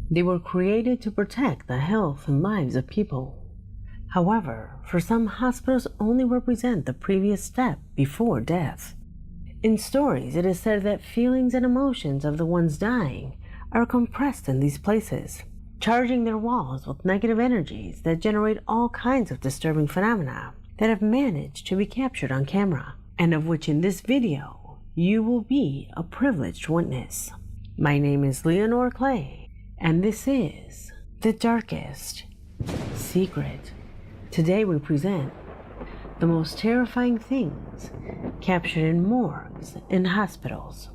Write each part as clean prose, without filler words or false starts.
They were created to protect the health and lives of people. However, for some, hospitals only represent the previous step before death. In stories, it is said that feelings and emotions of the ones dying are compressed in these places, charging their walls with negative energies that generate all kinds of disturbing phenomena that have managed to be captured on camera, and of which in this video you will be a privileged witness. My name is Leonore Clay, and this is The Darkest Secret. Today we present the most terrifying things captured in morgues and hospitals.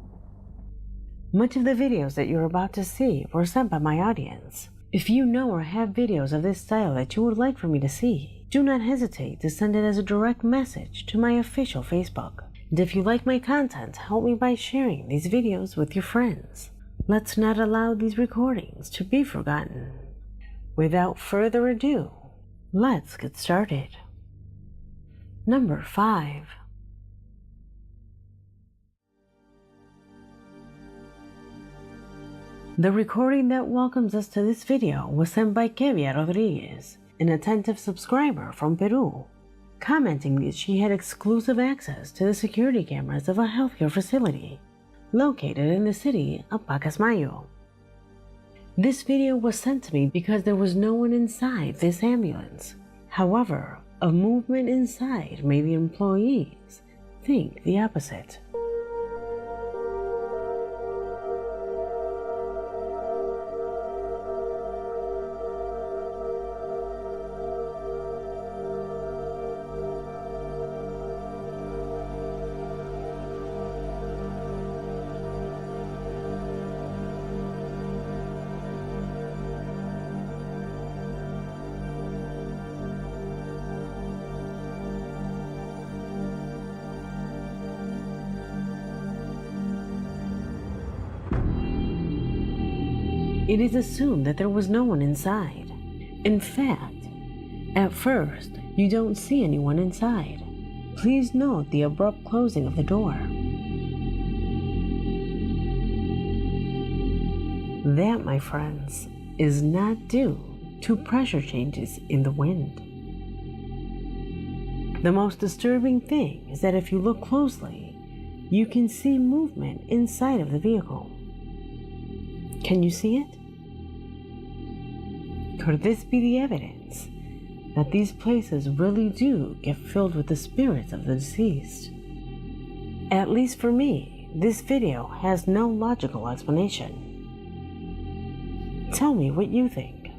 Much of the videos that you're about to see were sent by my audience. If you know or have videos of this style that you would like for me to see, do not hesitate to send it as a direct message to my official Facebook. And if you like my content, help me by sharing these videos with your friends. Let's not allow these recordings to be forgotten. Without further ado, let's get started. Number 5. The recording that welcomes us to this video was sent by Kevia Rodriguez, an attentive subscriber from Peru, commenting that she had exclusive access to the security cameras of a healthcare facility located in the city of Pacasmayo. This video was sent to me because there was no one inside this ambulance. However, a movement inside made the employees think the opposite. It is assumed that there was no one inside. In fact, at first, you don't see anyone inside. Please note the abrupt closing of the door. That, my friends, is not due to pressure changes in the wind. The most disturbing thing is that if you look closely, you can see movement inside of the vehicle. Can you see it? Could this be the evidence that these places really do get filled with the spirits of the deceased? At least for me, this video has no logical explanation. Tell me what you think.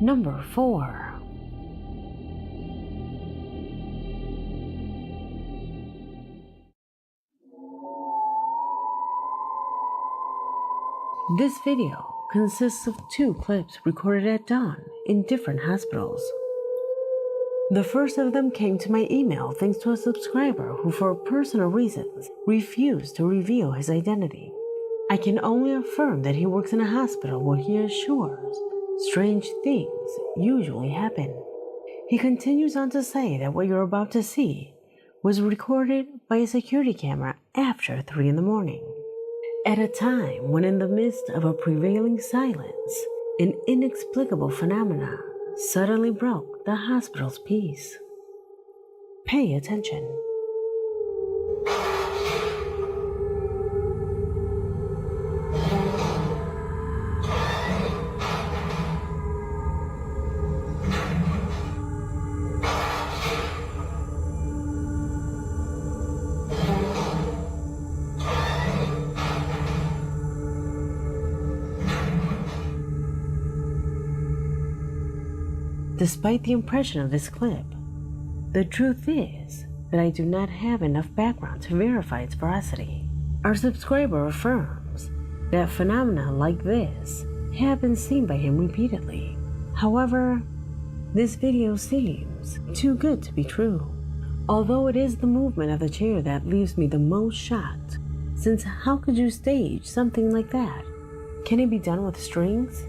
Number 4. This video consists of 2 clips recorded at dawn in different hospitals. The first of them came to my email thanks to a subscriber who, for personal reasons, refused to reveal his identity. I can only affirm that he works in a hospital where he assures strange things usually happen. He continues on to say that what you're about to see was recorded by a security camera after 3 in the morning. At a time when, in the midst of a prevailing silence, an inexplicable phenomena suddenly broke the hospital's peace. Pay attention. Despite the impression of this clip, the truth is that I do not have enough background to verify its veracity. Our subscriber affirms that phenomena like this have been seen by him repeatedly. However, this video seems too good to be true. Although it is the movement of the chair that leaves me the most shocked, since how could you stage something like that? Can it be done with strings?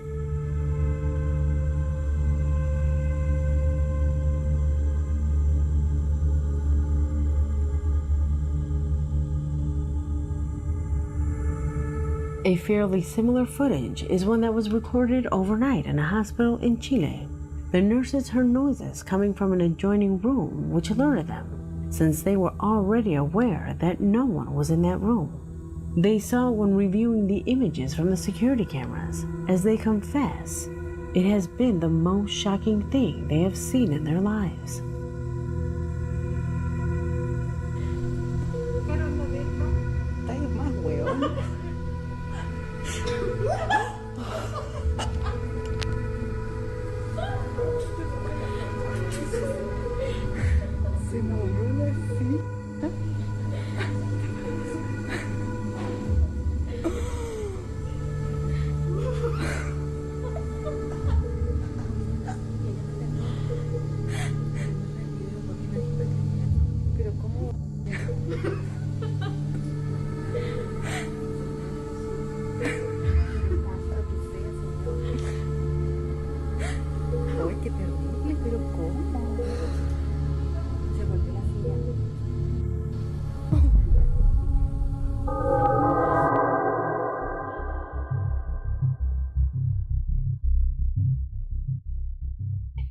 A fairly similar footage is one that was recorded overnight in a hospital in Chile. The nurses heard noises coming from an adjoining room, which alerted them, since they were already aware that no one was in that room. They saw when reviewing the images from the security cameras. As they confess, it has been the most shocking thing they have seen in their lives.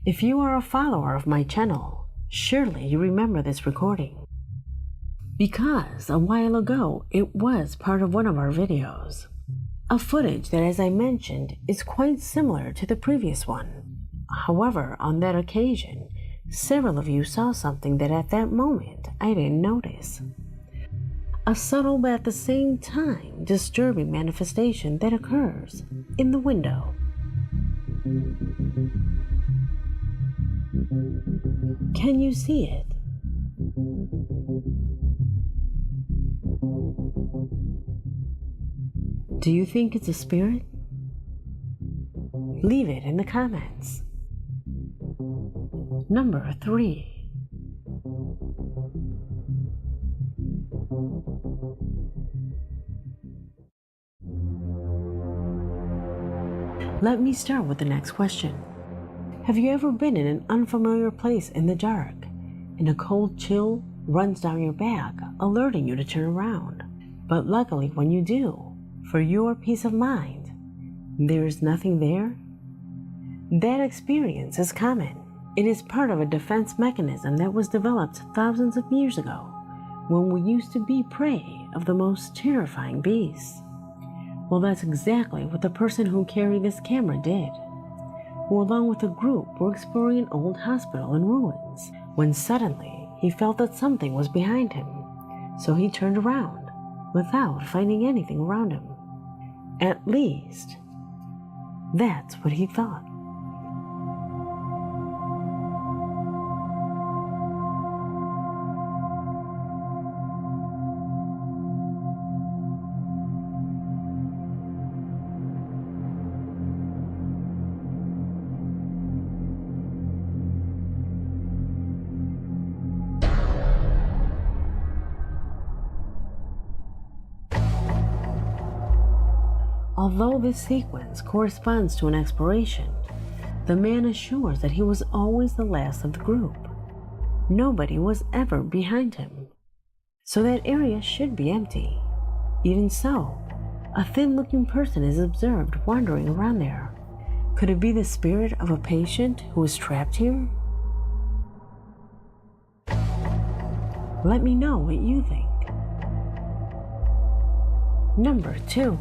If you are a follower of my channel, surely you remember this recording, because a while ago it was part of one of our videos. A footage that, as I mentioned, is quite similar to the previous one. However, on that occasion, several of you saw something that at that moment I didn't notice. A subtle but at the same time disturbing manifestation that occurs in the window. Can you see it? Do you think it's a spirit? Leave it in the comments. Number 3. Let me start with the next question. Have you ever been in an unfamiliar place in the dark, and a cold chill runs down your back, alerting you to turn around? But luckily when you do, for your peace of mind, there is nothing there? That experience is common. It is part of a defense mechanism that was developed thousands of years ago, when we used to be prey of the most terrifying beasts. Well, that's exactly what the person who carried this camera did, who along with a group were exploring an old hospital in ruins, when suddenly he felt that something was behind him. So he turned around without finding anything around him. At least, that's what he thought. Although this sequence corresponds to an exploration, the man assures that he was always the last of the group. Nobody was ever behind him, so that area should be empty. Even so, a thin-looking person is observed wandering around there. Could it be the spirit of a patient who is trapped here? Let me know what you think. Number 2.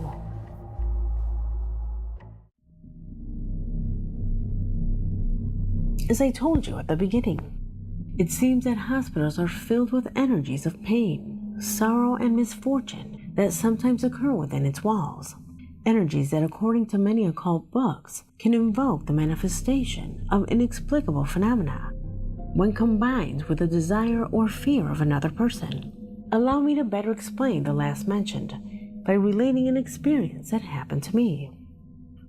As I told you at the beginning, it seems that hospitals are filled with energies of pain, sorrow, and misfortune that sometimes occur within its walls. Energies that, according to many occult books, can invoke the manifestation of inexplicable phenomena when combined with the desire or fear of another person. Allow me to better explain the last mentioned by relating an experience that happened to me.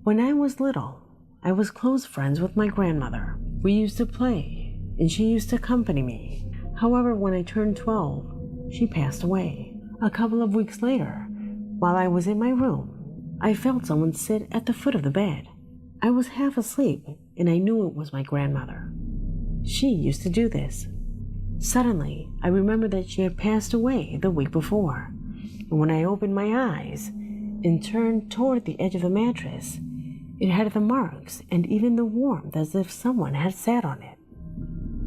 When I was little, I was close friends with my grandmother. We used to play, and she used to accompany me. However, when I turned 12, she passed away. A couple of weeks later, while I was in my room, I felt someone sit at the foot of the bed. I was half asleep, and I knew it was my grandmother. She used to do this. Suddenly, I remembered that she had passed away the week before, and when I opened my eyes, and turned toward the edge of the mattress. It had the marks and even the warmth as if someone had sat on it.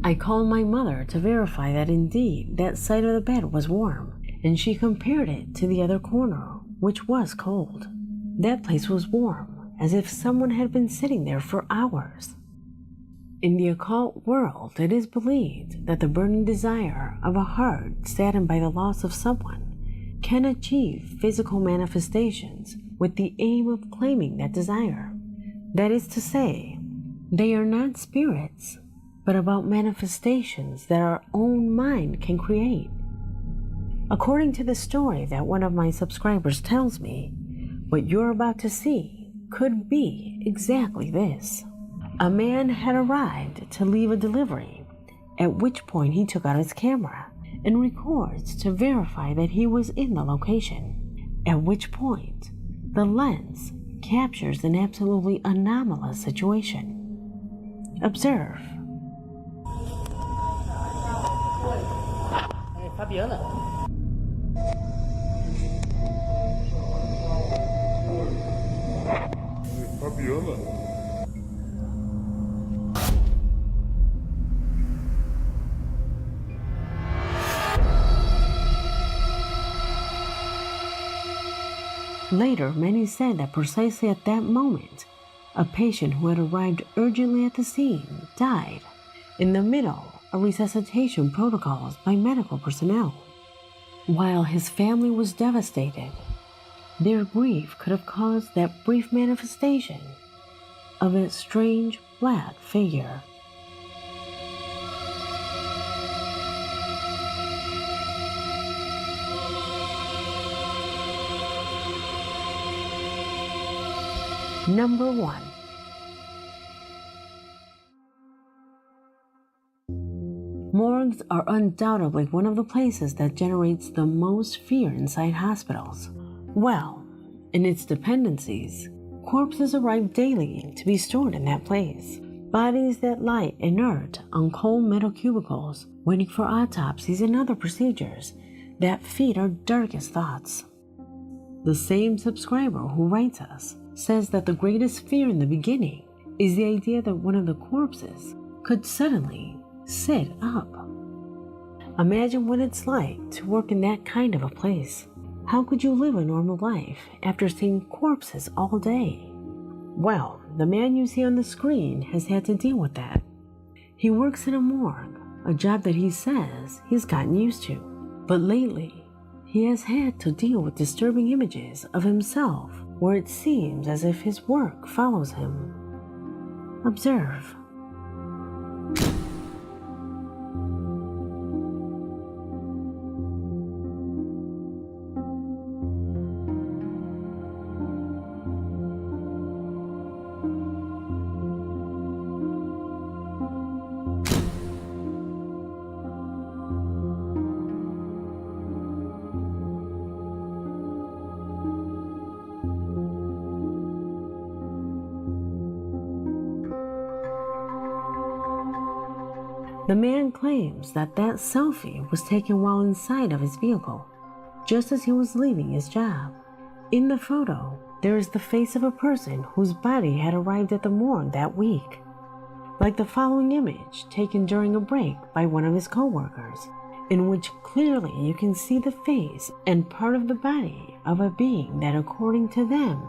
I called my mother to verify that indeed that side of the bed was warm, and she compared it to the other corner, which was cold. That place was warm, as if someone had been sitting there for hours. In the occult world, it is believed that the burning desire of a heart saddened by the loss of someone can achieve physical manifestations with the aim of claiming that desire. That is to say, they are not spirits, but about manifestations that our own mind can create. According to the story that one of my subscribers tells me, what you're about to see could be exactly this. A man had arrived to leave a delivery, at which point he took out his camera and records to verify that he was in the location, at which point the lens captures an absolutely anomalous situation. Observe. Later, many said that precisely at that moment, a patient who had arrived urgently at the scene died in the middle of resuscitation protocols by medical personnel. While his family was devastated, their grief could have caused that brief manifestation of a strange black figure. Number 1. Morgues are undoubtedly one of the places that generates the most fear inside hospitals. Well, in its dependencies, corpses arrive daily to be stored in that place. Bodies that lie inert on cold metal cubicles, waiting for autopsies and other procedures that feed our darkest thoughts. The same subscriber who writes us says that the greatest fear in the beginning is the idea that one of the corpses could suddenly sit up. Imagine what it's like to work in that kind of a place. How could you live a normal life after seeing corpses all day? Well, the man you see on the screen has had to deal with that. He works in a morgue, a job that he says he's gotten used to. But lately, he has had to deal with disturbing images of himself where it seems as if his work follows him. Observe. The man claims that selfie was taken while inside of his vehicle, just as he was leaving his job. In the photo, there is the face of a person whose body had arrived at the morgue that week, like the following image taken during a break by one of his co-workers, in which clearly you can see the face and part of the body of a being that, according to them,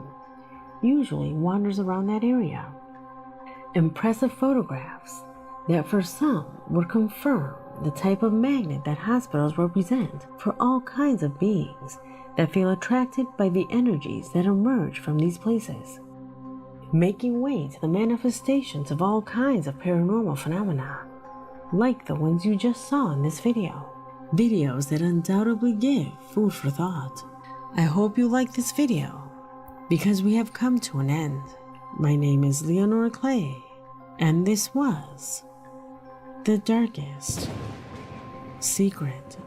usually wanders around that area. Impressive photographs that for some would confirm the type of magnet that hospitals represent for all kinds of beings that feel attracted by the energies that emerge from these places, making way to the manifestations of all kinds of paranormal phenomena, like the ones you just saw in this video. Videos that undoubtedly give food for thought. I hope you like this video, because we have come to an end. My name is Leonora Clay, and this was The Darkest Secret